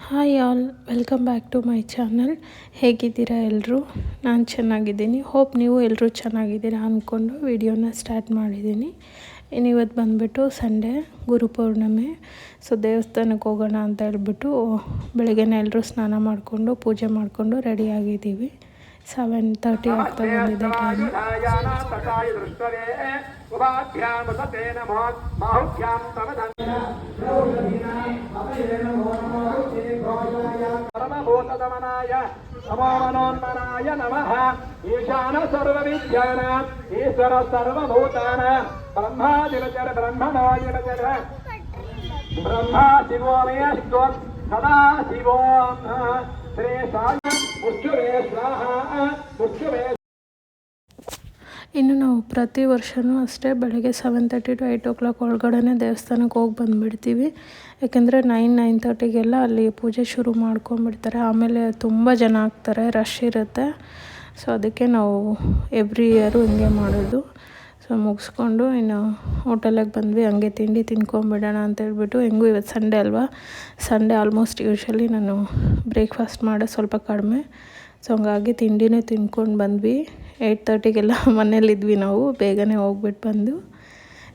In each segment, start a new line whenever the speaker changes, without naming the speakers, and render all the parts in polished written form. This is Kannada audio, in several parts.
Hi all, welcome back to my channel. ಹೇಗಿದ್ದೀರಾ ಎಲ್ಲರೂ? ನಾನು ಚೆನ್ನಾಗಿದ್ದೀನಿ. ಹೋಪ್ ನೀವು ಎಲ್ಲರೂ ಚೆನ್ನಾಗಿದ್ದೀರಾ ಅಂದ್ಕೊಂಡು ವಿಡಿಯೋನ ಸ್ಟಾರ್ಟ್ ಮಾಡಿದ್ದೀನಿ. ಇವತ್ತು ಬಂದುಬಿಟ್ಟು ಸಂಡೇ, ಗುರುಪೌರ್ಣಮಿ. ಸೊ ದೇವಸ್ಥಾನಕ್ಕೆ ಹೋಗೋಣ ಅಂತ ಹೇಳ್ಬಿಟ್ಟು ಬೆಳಗ್ಗೆನೇ ಎಲ್ಲರೂ ಸ್ನಾನ ಮಾಡಿಕೊಂಡು ಪೂಜೆ ಮಾಡಿಕೊಂಡು ರೆಡಿಯಾಗಿದ್ದೀವಿ. 7:30 ಆಗ್ತಾ ಬಂದಿದೆ ಟೈಮು.
ನಮೋಮನೋನ್ಮನಾಯ ನಮಃ. ಈಶಾನ ಸರ್ವವಿದ್ಯಾನಾಂ ಈಶ್ವರ ಸರ್ವಭೂತಾನಾಂ ಬ್ರಹ್ಮಾಧಿಪತಿರ್ ಬ್ರಹ್ಮಣೋಧಿಪತಿರ್ ಬ್ರಹ್ಮ ಶಿವೋಮಯ ಶಿವೋ ಸದಾ ಶಿವೋಂ ಶ್ರೀ ಸಾಯ ಮುಚ್ಚುವೇ ಸ್ವಾಹ ಮುಚ್ಚುವೇ.
ಇನ್ನು ನಾವು ಪ್ರತಿ ವರ್ಷವೂ ಅಷ್ಟೇ ಬೆಳಗ್ಗೆ 7:30 to 8 o'clock ಒಳಗಡೆ ದೇವಸ್ಥಾನಕ್ಕೆ ಹೋಗಿ ಬಂದುಬಿಡ್ತೀವಿ. ಯಾಕೆಂದರೆ 9-9:30ಗೆಲ್ಲ ಅಲ್ಲಿ ಪೂಜೆ ಶುರು ಮಾಡ್ಕೊಂಬಿಡ್ತಾರೆ. ಆಮೇಲೆ ತುಂಬ ಜನ ಆಗ್ತಾರೆ, ರಶ್ ಇರುತ್ತೆ. ಸೊ ಅದಕ್ಕೆ ನಾವು ಎವ್ರಿ ಇಯರು ಹಿಂಗೆ ಮಾಡೋದು. ಸೊ ಮುಗಿಸ್ಕೊಂಡು ಇನ್ನು ಹೋಟೆಲಿಗೆ ಬಂದ್ವಿ. ಹಂಗೆ ತಿಂಡಿ ತಿನ್ಕೊಂಬಿಡೋಣ ಅಂತೇಳ್ಬಿಟ್ಟು, ಹೆಂಗೂ ಇವತ್ತು ಸಂಡೇ ಅಲ್ವಾ. ಸಂಡೇ ಆಲ್ಮೋಸ್ಟ್ ಯೂಶ್ವಲಿ ನಾನು ಬ್ರೇಕ್ಫಾಸ್ಟ್ ಮಾಡೋದು ಸ್ವಲ್ಪ ಕಡಿಮೆ. ಸೊ ಹಂಗಾಗಿ ತಿಂಡಿನೇ ತಿನ್ಕೊಂಡು ಬಂದ್ವಿ. 8:30ಗೆಲ್ಲ ಮನೇಲಿದ್ವಿ ನಾವು. ಬೇಗನೆ ಹೋಗ್ಬಿಟ್ಟು ಬಂದು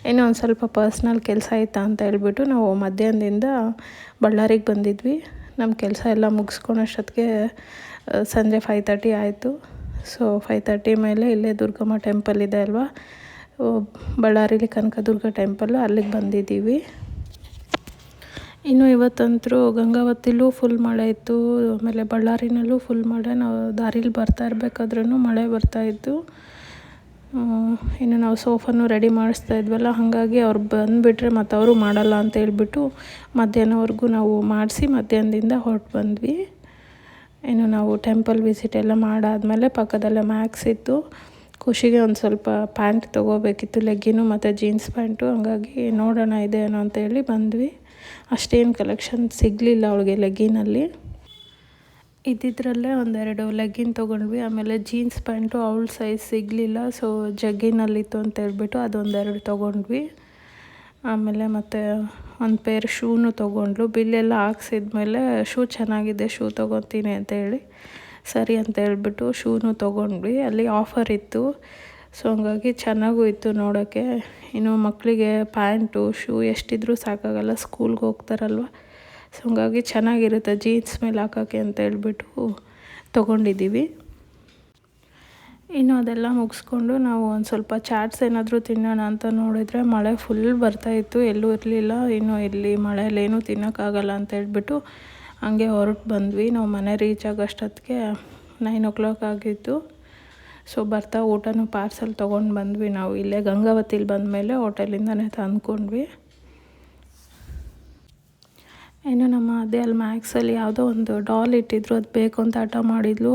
ಇನ್ನೂ ಒಂದು ಸ್ವಲ್ಪ ಪರ್ಸ್ನಲ್ ಕೆಲಸ ಆಯಿತಾ ಅಂತ ಹೇಳ್ಬಿಟ್ಟು ನಾವು ಮಧ್ಯಾಹ್ನದಿಂದ ಬಳ್ಳಾರಿಗೆ ಬಂದಿದ್ವಿ. ನಮ್ಮ ಕೆಲಸ ಎಲ್ಲ ಮುಗಿಸ್ಕೊಳೋಷ್ಟೊತ್ತಿಗೆ ಸಂಜೆ 5:30 ಆಯಿತು. ಸೊ 5:30 ಮೇಲೆ ಇಲ್ಲೇ ದುರ್ಗಮ್ಮ ಟೆಂಪಲ್ ಇದೆ ಅಲ್ವಾ, ಬಳ್ಳಾರಿಲಿ ಕನಕದುರ್ಗ ಟೆಂಪಲ್ಲು, ಅಲ್ಲಿಗೆ ಬಂದಿದ್ದೀವಿ. ಇನ್ನು ಇವತ್ತಂತರೂ ಗಂಗಾವತಿಲೂ ಫುಲ್ ಮಳೆ ಇತ್ತು, ಆಮೇಲೆ ಬಳ್ಳಾರಿನಲ್ಲೂ ಫುಲ್ ಮಳೆ. ನಾವು ದಾರಿಲಿ ಬರ್ತಾ ಇರಬೇಕಾದ್ರೂ ಮಳೆ ಬರ್ತಾಯಿತ್ತು. ಇನ್ನು ನಾವು ಸೋಫಾನು ರೆಡಿ ಮಾಡಿಸ್ತಾ ಇದ್ವಲ್ಲ, ಹಾಗಾಗಿ ಅವ್ರು ಬಂದುಬಿಟ್ರೆ ಮತ್ತು ಅವರು ಮಾಡಲ್ಲ ಅಂತ ಹೇಳ್ಬಿಟ್ಟು ಮಧ್ಯಾಹ್ನವರೆಗೂ ನಾವು ಮಾಡಿಸಿ ಮಧ್ಯಾಹ್ನದಿಂದ ಹೊರಟು ಬಂದ್ವಿ. ಇನ್ನು ನಾವು ಟೆಂಪಲ್ ವಿಸಿಟ್ ಎಲ್ಲ ಮಾಡಾದಮೇಲೆ ಪಕ್ಕದಲ್ಲೇ ಮ್ಯಾಕ್ಸ್ ಇತ್ತು. ಖುಷಿಗೆ ಒಂದು ಸ್ವಲ್ಪ ಪ್ಯಾಂಟ್ ತೊಗೋಬೇಕಿತ್ತು, ಲೆಗ್ಗಿನು ಮತ್ತು ಜೀನ್ಸ್ ಪ್ಯಾಂಟು. ಹಂಗಾಗಿ ನೋಡೋಣ ಇದೇನೋ ಅಂತೇಳಿ ಬಂದ್ವಿ. ಅಷ್ಟೇನು ಕಲೆಕ್ಷನ್ ಸಿಗಲಿಲ್ಲ ಅವಳಿಗೆ ಲೆಗ್ಗಿನಲ್ಲಿ. ಇದ್ದಿದ್ರಲ್ಲೇ ಒಂದೆರಡು ಲೆಗ್ಗಿನ್ ತೊಗೊಂಡ್ವಿ. ಆಮೇಲೆ ಜೀನ್ಸ್ ಪ್ಯಾಂಟು ಅವಳ ಸೈಜ್ ಸಿಗಲಿಲ್ಲ. ಸೊ ಜಗ್ಗಿನಲ್ಲಿತ್ತು ಅಂತ ಹೇಳ್ಬಿಟ್ಟು ಅದೊಂದೆರಡು ತೊಗೊಂಡ್ವಿ. ಆಮೇಲೆ ಮತ್ತು ಒಂದು ಪೇರ್ ಶೂನು ತೊಗೊಂಡ್ಲು. ಬಿಲ್ಲೆಲ್ಲ ಹಾಕ್ಸಿದ್ಮೇಲೆ ಶೂ ಚೆನ್ನಾಗಿದೆ, ಶೂ ತೊಗೊತೀನಿ ಅಂತೇಳಿ ಸರಿ ಅಂತ ಹೇಳ್ಬಿಟ್ಟು ಶೂನು ತೊಗೊಂಡ್ವಿ. ಅಲ್ಲಿ ಆಫರ್ ಇತ್ತು. ಸೊ ಹಂಗಾಗಿ ಚೆನ್ನಾಗೂ ಇತ್ತು ನೋಡೋಕ್ಕೆ. ಇನ್ನು ಮಕ್ಕಳಿಗೆ ಪ್ಯಾಂಟು ಶೂ ಎಷ್ಟಿದ್ರೂ ಸಾಕಾಗಲ್ಲ, ಸ್ಕೂಲ್ಗೆ ಹೋಗ್ತಾರಲ್ವ. ಸೊ ಹಂಗಾಗಿ ಚೆನ್ನಾಗಿರುತ್ತೆ ಜೀನ್ಸ್ ಮೇಲೆ ಹಾಕೋಕ್ಕೆ ಅಂತ ಹೇಳ್ಬಿಟ್ಟು ತೊಗೊಂಡಿದ್ದೀವಿ. ಇನ್ನು ಅದೆಲ್ಲ ಮುಗಿಸ್ಕೊಂಡು ನಾವು ಒಂದು ಸ್ವಲ್ಪ ಚಾಟ್ಸ್ ಏನಾದರೂ ತಿನ್ನೋಣ ಅಂತ ನೋಡಿದರೆ ಮಳೆ ಫುಲ್ ಬರ್ತಾಯಿತ್ತು, ಎಲ್ಲೂ ಇರಲಿಲ್ಲ. ಇನ್ನು ಇಲ್ಲಿ ಮಳೆಯಲ್ಲೇನೂ ತಿನ್ನೋಕ್ಕಾಗಲ್ಲ ಅಂತ ಹೇಳ್ಬಿಟ್ಟು ಹಂಗೆ ಹೊರಟು ಬಂದ್ವಿ. ನಾವು ಮನೆ ರೀಚ್ ಆಗೋಷ್ಟೊತ್ತಿಗೆ 9 o'clock ಆಗಿತ್ತು. ಸೊ ಬರ್ತಾ ಊಟನೂ ಪಾರ್ಸಲ್ ತೊಗೊಂಡು ಬಂದ್ವಿ. ನಾವು ಇಲ್ಲೇ ಗಂಗಾವತಿಲಿ ಬಂದಮೇಲೆ ಹೋಟೆಲಿಂದನೇ ತಂದ್ಕೊಂಡ್ವಿ. ಇನ್ನು ನಮ್ಮ ಅದೇ ಅಲ್ಲಿ ಮ್ಯಾಕ್ಸಲ್ಲಿ ಯಾವುದೋ ಒಂದು ಡಾಲ್ ಇಟ್ಟಿದ್ರು, ಅದು ಬೇಕು ಅಂತ ಹಠ ಮಾಡಿದ್ಲು.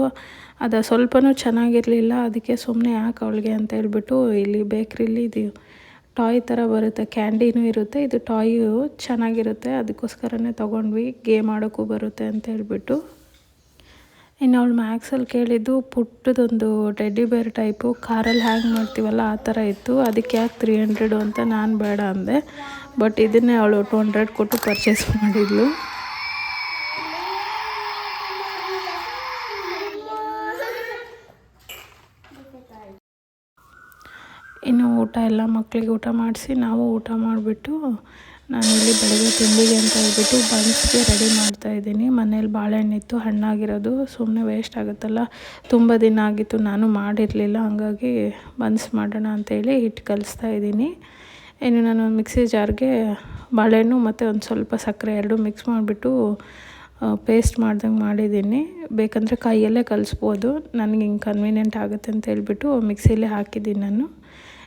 ಅದು ಸ್ವಲ್ಪನೂ ಚೆನ್ನಾಗಿರಲಿಲ್ಲ. ಅದಕ್ಕೆ ಸುಮ್ಮನೆ ಯಾಕೆ ಅವಳಿಗೆ ಅಂತ ಹೇಳ್ಬಿಟ್ಟು ಇಲ್ಲಿ ಬೇಕ್ರಿಲಿ ಇದು ಟಾಯ್ ಥರ ಬರುತ್ತೆ, ಕ್ಯಾಂಡಿನೂ ಇರುತ್ತೆ, ಇದು ಟಾಯು ಚೆನ್ನಾಗಿರುತ್ತೆ, ಅದಕ್ಕೋಸ್ಕರನೇ ತೊಗೊಂಡ್ವಿ. ಗೇಮ್ ಆಡೋಕ್ಕೂ ಬರುತ್ತೆ ಅಂತ ಹೇಳ್ಬಿಟ್ಟು. ಇನ್ನು ಅವಳು ಮ್ಯಾಕ್ಸಲ್ಲಿ ಕೇಳಿದ್ದು ಪುಟ್ಟದೊಂದು ಟೆಡ್ಡಿ ಬೇರ್ ಟೈಪು, ಕಾರಲ್ಲಿ ಹ್ಯಾಂಗ್ ಮಾಡ್ತೀವಲ್ಲ ಆ ಥರ ಇತ್ತು. ಅದಕ್ಕೆ ಯಾಕೆ 300 ಅಂತ ನಾನು ಬೇಡ ಅಂದೆ. ಬಟ್ ಇದನ್ನೇ ಅವಳು 200 ಕೊಟ್ಟು ಪರ್ಚೇಸ್ ಮಾಡಿದ್ಲು. ಇನ್ನು ಊಟ ಎಲ್ಲ ಮಕ್ಕಳಿಗೆ ಊಟ ಮಾಡಿಸಿ ನಾವು ಊಟ ಮಾಡಿಬಿಟ್ಟು ನಾನಿಲ್ಲಿ ಬೆಳಗ್ಗೆ ತಿಂಡಿಗೆ ಅಂತ ಹೇಳ್ಬಿಟ್ಟು ಬನ್ಸ್ಗೆ ರೆಡಿ ಮಾಡ್ತಾಯಿದ್ದೀನಿ. ಮನೇಲಿ ಬಾಳೆಹಣ್ಣಿತ್ತು, ಹಣ್ಣಾಗಿರೋದು, ಸುಮ್ಮನೆ ವೇಸ್ಟ್ ಆಗುತ್ತಲ್ಲ. ತುಂಬ ದಿನ ಆಗಿತ್ತು ನಾನು ಮಾಡಿರಲಿಲ್ಲ, ಹಾಗಾಗಿ ಬನ್ಸ್ ಮಾಡೋಣ ಅಂತೇಳಿ ಹಿಟ್ಟು ಕಲಿಸ್ತಾ ಇದ್ದೀನಿ. ಇನ್ನು ನಾನು ಮಿಕ್ಸಿ ಜಾರ್ಗೆ ಬಾಳೆಹಣ್ಣು ಮತ್ತು ಒಂದು ಸ್ವಲ್ಪ ಸಕ್ಕರೆ ಎರಡೂ ಮಿಕ್ಸ್ ಮಾಡಿಬಿಟ್ಟು ಪೇಸ್ಟ್ ಮಾಡ್ದಂಗೆ ಮಾಡಿದ್ದೀನಿ. ಬೇಕಂದರೆ ಕೈಯಲ್ಲೇ ಕಲಿಸ್ಬೋದು, ನನಗೆ ಹಿಂಗೆ ಕನ್ವೀನಿಯೆಂಟ್ ಆಗುತ್ತೆ ಅಂತ ಹೇಳ್ಬಿಟ್ಟು ಮಿಕ್ಸಿಲೇ ಹಾಕಿದ್ದೀನಿ ನಾನು.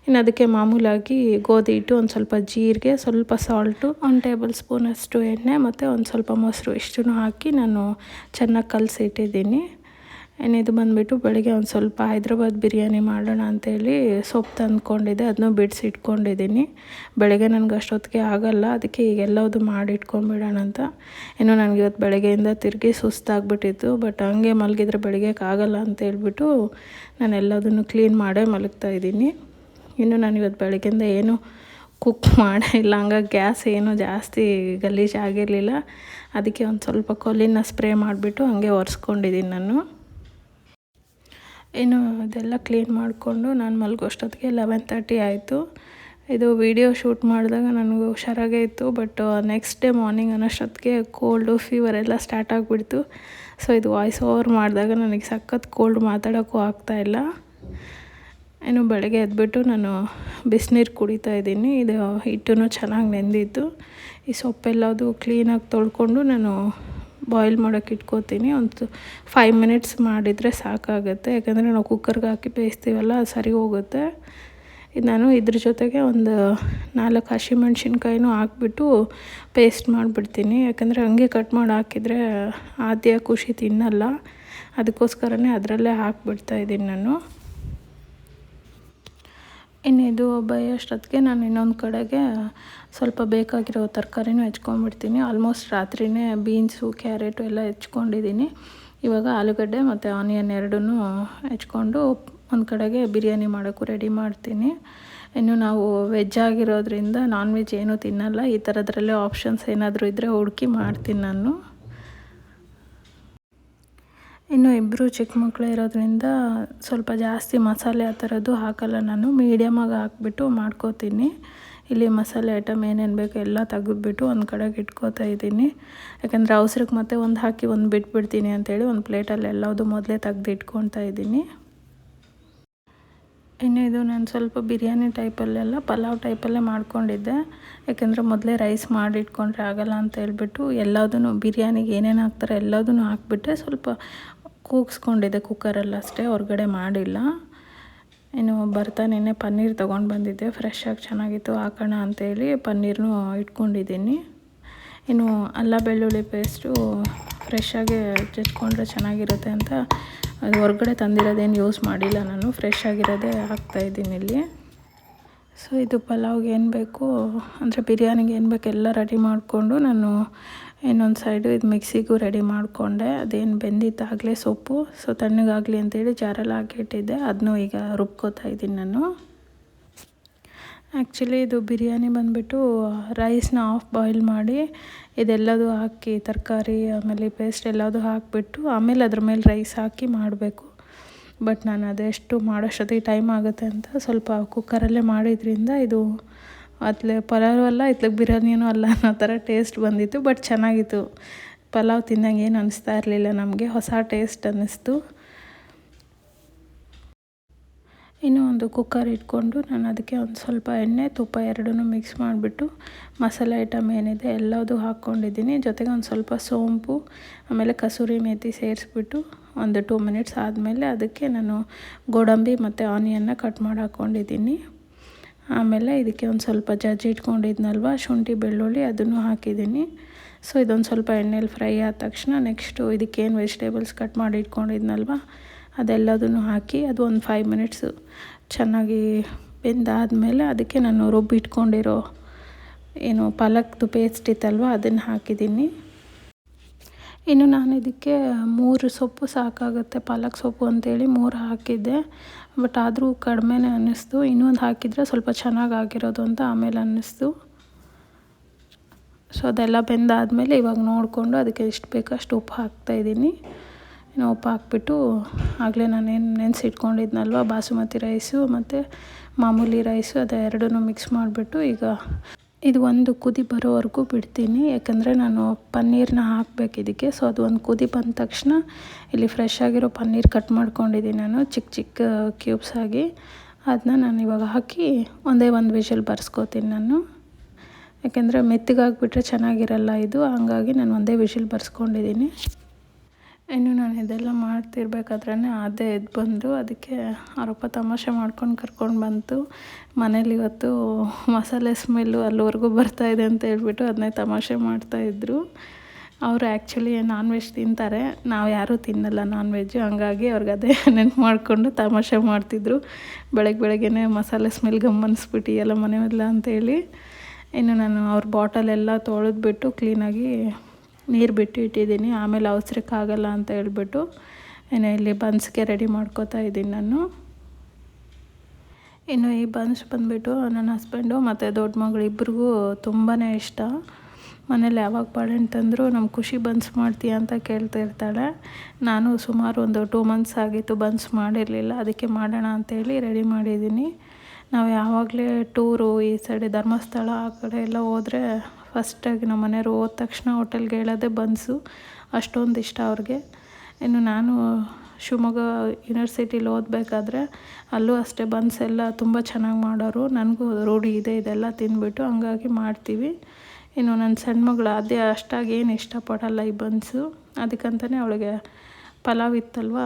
ಇನ್ನು ಅದಕ್ಕೆ ಮಾಮೂಲಾಗಿ ಗೋಧಿ ಹಿಟ್ಟು, ಒಂದು ಸ್ವಲ್ಪ ಜೀರಿಗೆ, ಸ್ವಲ್ಪ ಸಾಲ್ಟು, 1 ಟೇಬಲ್ ಸ್ಪೂನಷ್ಟು ಎಣ್ಣೆ ಮತ್ತು ಒಂದು ಸ್ವಲ್ಪ ಮೊಸರು ಇಷ್ಟನ್ನು ಹಾಕಿ ನಾನು ಚೆನ್ನಾಗಿ ಕಲಸಿ ಇಟ್ಟಿದ್ದೀನಿ. ಇನ್ನು ಇದು ಬಂದುಬಿಟ್ಟು ಬೆಳಗ್ಗೆ ಒಂದು ಸ್ವಲ್ಪ ಹೈದ್ರಾಬಾದ್ ಬಿರಿಯಾನಿ ಮಾಡೋಣ ಅಂತೇಳಿ ಸೊಪ್ಪು ತಂದ್ಕೊಂಡಿದ್ದೆ, ಅದನ್ನೂ ಬಿಡಿಸಿ ಇಟ್ಕೊಂಡಿದ್ದೀನಿ. ಬೆಳಗ್ಗೆ ನನಗೆ ಅಷ್ಟೊತ್ತಿಗೆ ಆಗೋಲ್ಲ, ಅದಕ್ಕೆ ಈಗ ಎಲ್ಲವುದು ಮಾಡಿ ಇಟ್ಕೊಂಡ್ಬಿಡೋಣ ಅಂತ. ಇನ್ನು ನನಗೆ ಇವತ್ತು ಬೆಳಗ್ಗೆಯಿಂದ ತಿರುಗಿ ಸುಸ್ತಾಗ್ಬಿಟ್ಟಿತ್ತು. ಬಟ್ ಹಂಗೆ ಮಲಗಿದ್ರೆ ಬೆಳಗ್ಗೆಗೆ ಅಂತ ಹೇಳ್ಬಿಟ್ಟು ನಾನು ಎಲ್ಲದನ್ನು ಕ್ಲೀನ್ ಮಾಡೇ ಮಲಗ್ತಾಯಿದ್ದೀನಿ. ಇನ್ನು ನಾನು ಇವತ್ತು ಬೆಳಗ್ಗೆಯಿಂದ ಏನು ಕುಕ್ ಮಾಡೇ ಇಲ್ಲ, ಹಂಗಾಗಿ ಗ್ಯಾಸ್ ಏನೂ ಜಾಸ್ತಿ ಗಲೀಜು ಆಗಿರಲಿಲ್ಲ. ಅದಕ್ಕೆ ಒಂದು ಸ್ವಲ್ಪ ಕೊಲ್ಲಿನ ಸ್ಪ್ರೇ ಮಾಡಿಬಿಟ್ಟು ಹಂಗೆ ಒರೆಸ್ಕೊಂಡಿದ್ದೀನಿ ನಾನು. ಇನ್ನು ಅದೆಲ್ಲ ಕ್ಲೀನ್ ಮಾಡಿಕೊಂಡು ನಾನು ಮಲಗೋಷ್ಟೊತ್ತಿಗೆ 11:30 ಆಯಿತು. ಇದು ವಿಡಿಯೋ ಶೂಟ್ ಮಾಡಿದಾಗ ನನಗೆ ಹುಷಾರಾಗೇ ಇತ್ತು, ಬಟ್ ನೆಕ್ಸ್ಟ್ ಡೇ ಮಾರ್ನಿಂಗ್ ಅನ್ನೋಷ್ಟೊತ್ತಿಗೆ ಕೋಲ್ಡು ಫೀವರ್ ಎಲ್ಲ ಸ್ಟಾರ್ಟ್ ಆಗಿಬಿಡ್ತು. ಸೊ ಇದು ವಾಯ್ಸ್ ಓವರ್ ಮಾಡಿದಾಗ ನನಗೆ ಸಖತ್ ಕೋಲ್ಡ್ ಮಾತಾಡೋಕ್ಕೂ ಆಗ್ತಾಯಿಲ್ಲ. ಇನ್ನು ಬೆಳಗ್ಗೆ ಎದ್ಬಿಟ್ಟು ನಾನು ಬಿಸಿನೀರು ಕುಡಿತಾಯಿದ್ದೀನಿ. ಇದು ಹಿಟ್ಟೂ ಚೆನ್ನಾಗಿ ನೆಂದಿತ್ತು. ಈ ಸೊಪ್ಪೆಲ್ಲದು ಕ್ಲೀನಾಗಿ ತೊಳ್ಕೊಂಡು ನಾನು ಬಾಯ್ಲ್ ಮಾಡೋಕ್ಕೆ ಇಟ್ಕೋತೀನಿ. ಒಂದು 5 ಮಿನಿಟ್ಸ್ ಮಾಡಿದರೆ ಸಾಕಾಗುತ್ತೆ, ಯಾಕಂದರೆ ನಾವು ಕುಕ್ಕರ್ಗೆ ಹಾಕಿ ಬೇಯಿಸ್ತೀವಲ್ಲ, ಅದು ಸರಿ ಹೋಗುತ್ತೆ. ಇದು ನಾನು ಇದ್ರ ಜೊತೆಗೆ ಒಂದು 4 ಹಸಿಮೆಣ್ಸಿನ್ಕಾಯಿನೂ ಹಾಕ್ಬಿಟ್ಟು ಪೇಸ್ಟ್ ಮಾಡಿಬಿಡ್ತೀನಿ, ಯಾಕಂದರೆ ಹಂಗೆ ಕಟ್ ಮಾಡಿ ಹಾಕಿದರೆ ಆದ್ಯ ಖುಷಿ ತಿನ್ನಲ್ಲ. ಅದಕ್ಕೋಸ್ಕರನೇ ಅದರಲ್ಲೇ ಹಾಕ್ಬಿಡ್ತಾಯಿದ್ದೀನಿ ನಾನು. ಇನ್ನು ಇದು ಬೇಯೋಷ್ಟೊತ್ತಿಗೆ ನಾನು ಇನ್ನೊಂದು ಕಡೆಗೆ ಸ್ವಲ್ಪ ಬೇಕಾಗಿರೋ ತರಕಾರಿನೂ ಹೆಚ್ಕೊಂಡ್ಬಿಡ್ತೀನಿ. ಆಲ್ಮೋಸ್ಟ್ ರಾತ್ರಿಯೇ ಬೀನ್ಸು, ಕ್ಯಾರೆಟು ಎಲ್ಲ ಹೆಚ್ಕೊಂಡಿದ್ದೀನಿ. ಇವಾಗ ಆಲೂಗಡ್ಡೆ ಮತ್ತು ಆನಿಯನ್ ಎರಡೂ ಹೆಚ್ಕೊಂಡು ಒಂದು ಕಡೆಗೆ ಬಿರಿಯಾನಿ ಮಾಡೋಕ್ಕೂ ರೆಡಿ ಮಾಡ್ತೀನಿ. ಇನ್ನು ನಾವು ವೆಜ್ ಆಗಿರೋದ್ರಿಂದ ನಾನ್ ವೆಜ್ ಏನೂ ತಿನ್ನಲ್ಲ. ಈ ಥರದ್ರಲ್ಲೇ ಆಪ್ಷನ್ಸ್ ಏನಾದರೂ ಇದ್ದರೆ ಹುಡುಕಿ ಮಾಡ್ತೀನಿ ನಾನು. ಇನ್ನು ಇಬ್ಬರು ಚಿಕ್ಕ ಮಕ್ಕಳು ಇರೋದ್ರಿಂದ ಸ್ವಲ್ಪ ಜಾಸ್ತಿ ಮಸಾಲೆ ಆ ಥರದ್ದು ಹಾಕಲ್ಲ ನಾನು. ಮೀಡಿಯಮಾಗಿ ಹಾಕ್ಬಿಟ್ಟು ಮಾಡ್ಕೋತೀನಿ. ಇಲ್ಲಿ ಮಸಾಲೆ ಐಟಮ್ ಏನೇನು ಬೇಕು ಎಲ್ಲ ತೆಗೆದ್ಬಿಟ್ಟು ಒಂದು ಕಡೆಗೆ ಇಟ್ಕೋತಾ ಇದ್ದೀನಿ. ಯಾಕಂದರೆ ಅವಸರಕ್ಕೆ ಮತ್ತೆ ಒಂದು ಹಾಕಿ ಒಂದು ಬಿಟ್ಬಿಡ್ತೀನಿ ಅಂಥೇಳಿ ಒಂದು ಪ್ಲೇಟಲ್ಲಿ ಎಲ್ಲವುದು ಮೊದಲೇ ತೆಗ್ದು ಇಟ್ಕೊತಾ ಇದ್ದೀನಿ. ಇನ್ನು ಇದು ನಾನು ಸ್ವಲ್ಪ ಬಿರಿಯಾನಿ ಟೈಪಲ್ಲೆಲ್ಲ ಪಲಾವ್ ಟೈಪಲ್ಲೇ ಮಾಡ್ಕೊಂಡಿದ್ದೆ. ಯಾಕೆಂದರೆ ಮೊದಲೇ ರೈಸ್ ಮಾಡಿಟ್ಕೊಂಡ್ರೆ ಆಗಲ್ಲ ಅಂತ ಹೇಳ್ಬಿಟ್ಟು ಎಲ್ಲದೂ ಬಿರಿಯಾನಿಗೆ ಏನೇನು ಹಾಕ್ತಾರೆ ಎಲ್ಲದೂ ಹಾಕ್ಬಿಟ್ಟೆ ಸ್ವಲ್ಪ ಕೂಗಿಸ್ಕೊಂಡಿದ್ದೆ ಕುಕ್ಕರಲ್ಲಿ ಅಷ್ಟೇ, ಹೊರಗಡೆ ಮಾಡಿಲ್ಲ. ಇನ್ನು ಬರ್ತಾ ನಿನ್ನೆ ಪನ್ನೀರ್ ತೊಗೊಂಡು ಬಂದಿದ್ದೆ, ಫ್ರೆಶ್ಶಾಗಿ ಚೆನ್ನಾಗಿತ್ತು, ಹಾಕೋಣ ಅಂತೇಳಿ ಪನ್ನೀರ್ನೂ ಇಟ್ಕೊಂಡಿದ್ದೀನಿ. ಇನ್ನು ಅಲ್ಲ ಬೆಳ್ಳುಳ್ಳಿ ಪೇಸ್ಟು ಫ್ರೆಶ್ಶಾಗೆ ಜಜ್ಕೊಂಡ್ರೆ ಚೆನ್ನಾಗಿರುತ್ತೆ ಅಂತ ಅದು ಹೊರಗಡೆ ತಂದಿರೋದೇನು ಯೂಸ್ ಮಾಡಿಲ್ಲ ನಾನು, ಫ್ರೆಶ್ ಆಗಿರೋದೇ ಹಾಕ್ತಾಯಿದ್ದೀನಿ ಇಲ್ಲಿ. ಸೊ ಇದು ಪಲಾವ್ಗೆ ಏನು ಬೇಕು ಅಂದರೆ ಬಿರಿಯಾನಿಗೆ ಏನು ಬೇಕು ಎಲ್ಲ ರೆಡಿ ಮಾಡಿಕೊಂಡು ನಾನು ಇನ್ನೊಂದು ಸೈಡು ಇದು ಮಿಕ್ಸಿಗೂ ರೆಡಿ ಮಾಡಿಕೊಂಡೆ. ಅದೇನು ಬೆಂದಿದ್ದಾಗಲೇ ಸೊಪ್ಪು, ಸೊ ತಣ್ಣಗಾಗಲಿ ಅಂತೇಳಿ ಜಾರಲ್ಲಿ ಹಾಕಿಟ್ಟಿದ್ದೆ. ಅದನ್ನೂ ಈಗ ರುಬ್ಕೋತಾ ಇದ್ದೀನಿ ನಾನು. ಆ್ಯಕ್ಚುಲಿ ಇದು ಬಿರಿಯಾನಿ ಬಂದುಬಿಟ್ಟು ರೈಸ್ನ ಆಫ್ ಬಾಯ್ಲ್ ಮಾಡಿ ಇದೆಲ್ಲದು ಹಾಕಿ ತರಕಾರಿ ಆಮೇಲೆ ಪೇಸ್ಟ್ ಎಲ್ಲದು ಹಾಕಿಬಿಟ್ಟು ಆಮೇಲೆ ಅದ್ರ ಮೇಲೆ ರೈಸ್ ಹಾಕಿ ಮಾಡಬೇಕು. ಬಟ್ ನಾನು ಅದೆಷ್ಟು ಮಾಡೋಷ್ಟೊತ್ತಿಗೆ ಟೈಮ್ ಆಗುತ್ತೆ ಅಂತ ಸ್ವಲ್ಪ ಕುಕ್ಕರಲ್ಲೇ ಮಾಡಿದ್ರಿಂದ ಇದು ಅತ್ಲೆ ಪಲಾವ್ ಅಲ್ಲ ಇತ್ಲಾಗ ಬಿರಿಯಾನಿನೂ ಅಲ್ಲ ಅನ್ನೋ ಥರ ಟೇಸ್ಟ್ ಬಂದಿತ್ತು. ಬಟ್ ಚೆನ್ನಾಗಿತ್ತು. ಪಲಾವ್ ತಿನ್ನಂಗೆ ಏನು ಅನ್ನಿಸ್ತಾ ಇರಲಿಲ್ಲ ನಮಗೆ, ಹೊಸ ಟೇಸ್ಟ್ ಅನ್ನಿಸ್ತು. ಇನ್ನೂ ಒಂದು ಕುಕ್ಕರ್ ಇಟ್ಕೊಂಡು ನಾನು ಅದಕ್ಕೆ ಒಂದು ಸ್ವಲ್ಪ ಎಣ್ಣೆ ತುಪ್ಪ ಎರಡನ್ನೂ ಮಿಕ್ಸ್ ಮಾಡಿಬಿಟ್ಟು ಮಸಾಲೆ ಐಟಮ್ ಏನಿದೆ ಎಲ್ಲದೂ ಹಾಕ್ಕೊಂಡಿದ್ದೀನಿ. ಜೊತೆಗೆ ಒಂದು ಸ್ವಲ್ಪ ಸೋಂಪು ಆಮೇಲೆ ಕಸೂರಿ ಮೇಥಿ ಸೇರಿಸ್ಬಿಟ್ಟು ಒಂದು 2 ಮಿನಿಟ್ಸ್ ಆದಮೇಲೆ ಅದಕ್ಕೆ ನಾನು ಗೋಡಂಬಿ ಮತ್ತು ಆನಿಯನ್ನ ಕಟ್ ಮಾಡಿ ಹಾಕ್ಕೊಂಡಿದ್ದೀನಿ. ಆಮೇಲೆ ಇದಕ್ಕೆ ಒಂದು ಸ್ವಲ್ಪ ಇಟ್ಕೊಂಡಿದ್ನಲ್ವ ಶುಂಠಿ ಬೆಳ್ಳುಳ್ಳಿ ಅದನ್ನು ಹಾಕಿದ್ದೀನಿ. ಸೊ ಇದೊಂದು ಸ್ವಲ್ಪ ಎಣ್ಣೆಲಿ ಫ್ರೈ ಆದ ತಕ್ಷಣ ನೆಕ್ಸ್ಟು ಇದಕ್ಕೇನು ವೆಜಿಟೇಬಲ್ಸ್ ಕಟ್ ಮಾಡಿ ಇಟ್ಕೊಂಡಿದ್ನಲ್ವ ಅದೆಲ್ಲದನ್ನು ಹಾಕಿ ಅದು ಒಂದು 5 ಮಿನಿಟ್ಸು ಚೆನ್ನಾಗಿ ಬೆಂದಾದಮೇಲೆ ಅದಕ್ಕೆ ನಾನು ರುಬ್ಬಿಟ್ಕೊಂಡಿರೋ ಏನು ಪಾಲಕ್ದು ಪೇಸ್ಟ್ ಇತ್ತಲ್ವ ಅದನ್ನು ಹಾಕಿದ್ದೀನಿ. ಇನ್ನು ನಾನು ಇದಕ್ಕೆ 3 ಸೊಪ್ಪು ಸಾಕಾಗುತ್ತೆ, ಪಾಲಕ್ ಸೊಪ್ಪು ಅಂತೇಳಿ 3 ಹಾಕಿದ್ದೆ. ಬಟ್ ಆದರೂ ಕಡಿಮೆನೇ ಅನ್ನಿಸ್ತು. ಇನ್ನೊಂದು ಹಾಕಿದರೆ ಸ್ವಲ್ಪ ಚೆನ್ನಾಗಾಗಿರೋದು ಅಂತ ಆಮೇಲೆ ಅನ್ನಿಸ್ತು. ಸೊ ಅದೆಲ್ಲ ಬೆಂದಾದಮೇಲೆ ಇವಾಗ ನೋಡಿಕೊಂಡು ಅದಕ್ಕೆ ಎಷ್ಟು ಬೇಕೋ ಅಷ್ಟು ಉಪ್ಪು ಹಾಕ್ತಾಯಿದ್ದೀನಿ. ಇನ್ನು ಉಪ್ಪು ಹಾಕ್ಬಿಟ್ಟು ಆಗಲೇ ನಾನೇನು ನೆನೆಸಿಟ್ಕೊಂಡಿದ್ನಲ್ವ ಬಾಸುಮತಿ ರೈಸು ಮತ್ತು ಮಾಮೂಲಿ ರೈಸು ಅದೆರಡನ್ನೂ ಮಿಕ್ಸ್ ಮಾಡಿಬಿಟ್ಟು ಈಗ ಇದು ಒಂದು ಕುದಿ ಬರೋವರೆಗೂ ಬಿಡ್ತೀನಿ. ಯಾಕಂದರೆ ನಾನು ಪನ್ನೀರನ್ನ ಹಾಕಬೇಕು ಇದಕ್ಕೆ. ಸೊ ಅದು ಒಂದು ಕುದಿ ಬಂದ ತಕ್ಷಣ ಇಲ್ಲಿ ಫ್ರೆಶ್ ಆಗಿರೋ ಪನ್ನೀರ್ ಕಟ್ ಮಾಡ್ಕೊಂಡಿದ್ದೀನಿ ನಾನು ಚಿಕ್ಕ ಚಿಕ್ಕ ಕ್ಯೂಬ್ಸ್ ಆಗಿ. ಅದನ್ನ ನಾನು ಇವಾಗ ಹಾಕಿ ಒಂದೇ ಒಂದು ವಿಷಲ್ ಬರ್ಸ್ಕೊತೀನಿ ನಾನು. ಯಾಕೆಂದರೆ ಮೆತ್ತಗಾಗಿಬಿಟ್ರೆ ಚೆನ್ನಾಗಿರಲ್ಲ ಇದು, ಹಂಗಾಗಿ ನಾನು ಒಂದೇ ವಿಷಲ್ ಬರ್ಸ್ಕೊಂಡಿದ್ದೀನಿ. ಇನ್ನು ನಾನು ಇದೆಲ್ಲ ಮಾಡ್ತಿರ್ಬೇಕಾದ್ರೇ ಅದೇ ಎದ್ದು ಬಂದರು. ಅದಕ್ಕೆ ಅವರಪ್ಪ ತಮಾಷೆ ಮಾಡ್ಕೊಂಡು ಕರ್ಕೊಂಡು ಬಂತು. ಮನೇಲಿ ಇವತ್ತು ಮಸಾಲೆ ಸ್ಮೆಲ್ಲು ಅಲ್ಲಿವರೆಗೂ ಬರ್ತಾಯಿದೆ ಅಂತ ಹೇಳ್ಬಿಟ್ಟು ಅದನ್ನೇ ತಮಾಷೆ ಮಾಡ್ತಾಯಿದ್ರು. ಅವರು ಆ್ಯಕ್ಚುಲಿ ನಾನ್ ವೆಜ್ ತಿಂತಾರೆ, ನಾವು ಯಾರೂ ತಿನ್ನಲ್ಲ ನಾನ್ ವೆಜ್ಜು, ಹಂಗಾಗಿ ಅವ್ರಿಗೆ ಅದೇ ನೆನ್ಪು ಮಾಡಿಕೊಂಡು ತಮಾಷೆ ಮಾಡ್ತಿದ್ರು. ಬೆಳಗ್ಗೆನೇ ಮಸಾಲೆ ಸ್ಮೆಲ್ ಗಮನಿಸ್ಬಿಟ್ಟಿಯಲ್ಲ ಮನೆಯಲ್ಲ ಅಂತೇಳಿ. ಇನ್ನು ನಾನು ಅವ್ರ ಬಾಟಲೆಲ್ಲ ತೊಳೆದ್ಬಿಟ್ಟು ಕ್ಲೀನಾಗಿ ನೀರು ಬಿಟ್ಟು ಇಟ್ಟಿದ್ದೀನಿ. ಆಮೇಲೆ ಅವಸರಕ್ಕಾಗಲ್ಲ ಅಂತ ಹೇಳ್ಬಿಟ್ಟು ಇಲ್ಲಿ ಬನ್ಸ್ಗೆ ರೆಡಿ ಮಾಡ್ಕೋತಾ ಇದ್ದೀನಿ ನಾನು. ಇನ್ನು ಈ ಬನ್ಸ್ ಬಂದುಬಿಟ್ಟು ನನ್ನ ಹಸ್ಬೆಂಡು ಮತ್ತು ದೊಡ್ಡ ಮಗಳು ಇಬ್ರಿಗೂ ತುಂಬಾ ಇಷ್ಟ. ಮನೇಲಿ ಯಾವಾಗ ಬಾಳೆಹಣ್ಣು ತಂದರೂ ನಮ್ಮ ಖುಷಿ ಬನ್ಸ್ ಮಾಡ್ತೀಯ ಅಂತ ಕೇಳ್ತಾ ಇರ್ತಾಳೆ. ನಾನು ಸುಮಾರು ಒಂದು 2 ಮಂತ್ಸ್ ಆಗಿತ್ತು ಬನ್ಸ್ ಮಾಡಿರಲಿಲ್ಲ, ಅದಕ್ಕೆ ಮಾಡೋಣ ಅಂತೇಳಿ ರೆಡಿ ಮಾಡಿದ್ದೀನಿ. ನಾವು ಯಾವಾಗಲೇ ಟೂರು ಈ ಸೈಡ್ ಧರ್ಮಸ್ಥಳ ಆ ಕಡೆ ಎಲ್ಲ ಹೋದರೆ ಫಸ್ಟಾಗಿ ನಮ್ಮ ಮನೆಯವರು ಹೋದ ತಕ್ಷಣ ಹೋಟೆಲ್ಗೆ ಹೇಳೋದೇ ಬನ್ಸು, ಅಷ್ಟೊಂದು ಇಷ್ಟ ಅವ್ರಿಗೆ. ಇನ್ನು ನಾನು ಶಿವಮೊಗ್ಗ ಯೂನಿವರ್ಸಿಟಿಲಿ ಓದಬೇಕಾದ್ರೆ ಅಲ್ಲೂ ಅಷ್ಟೇ ಬನ್ಸ್ ಎಲ್ಲ ತುಂಬ ಚೆನ್ನಾಗಿ ಮಾಡೋರು. ನನಗೂ ರೂಢಿ ಇದೆ ಇದೆಲ್ಲ ತಿಂದ್ಬಿಟ್ಟು, ಹಂಗಾಗಿ ಮಾಡ್ತೀವಿ. ಇನ್ನು ನನ್ನ ಸಣ್ಣ ಮಗಳು ಅದೇ ಅಷ್ಟಾಗಿ ಏನು ಇಷ್ಟಪಡಲ್ಲ ಈ ಬನ್ಸು, ಅದಕ್ಕಂತಲೇ ಅವಳಿಗೆ ಪಲಾವ್ ಇತ್ತಲ್ವ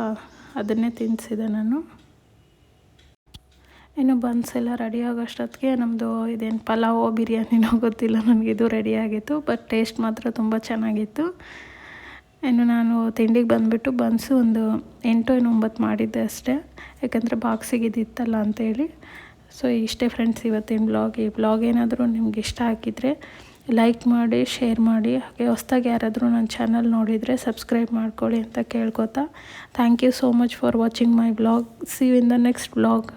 ಅದನ್ನೇ ತಿನ್ನಿಸಿದೆ ನಾನು. ಇನ್ನು ಬನ್ಸ್ ಎಲ್ಲ ರೆಡಿ ಆಗೋಷ್ಟೊತ್ತಿಗೆ ನಮ್ಮದು ಇದೇನು ಪಲಾವೋ ಬಿರಿಯಾನಿನೋ ಗೊತ್ತಿಲ್ಲ, ನನಗಿದು ರೆಡಿಯಾಗಿತ್ತು. ಬಟ್ ಟೇಸ್ಟ್ ಮಾತ್ರ ತುಂಬ ಚೆನ್ನಾಗಿತ್ತು. ಇನ್ನು ನಾನು ತಿಂಡಿಗೆ ಬಂದುಬಿಟ್ಟು ಬನ್ಸು ಒಂದು 8 ಏನು 9 ಮಾಡಿದ್ದೆ ಅಷ್ಟೇ, ಯಾಕಂದರೆ ಬಾಕ್ಸಿಗೆ ಇದಿತ್ತಲ್ಲ ಅಂತೇಳಿ. ಸೊ ಇಷ್ಟೇ ಫ್ರೆಂಡ್ಸ್ ಇವತ್ತಿನ ಬ್ಲಾಗ್. ಈ ಬ್ಲಾಗ್ ಏನಾದರೂ ನಿಮ್ಗೆ ಇಷ್ಟ ಆಗಿದ್ದರೆ ಲೈಕ್ ಮಾಡಿ, ಶೇರ್ ಮಾಡಿ. ಹಾಗೆ ಹೊಸ್ದಾಗಿ ಯಾರಾದರೂ ನನ್ನ ಚಾನಲ್ ನೋಡಿದರೆ ಸಬ್ಸ್ಕ್ರೈಬ್ ಮಾಡ್ಕೊಳ್ಳಿ ಅಂತ ಕೇಳ್ಕೊತಾ, thank you so much for watching my blog. See you in the next blog.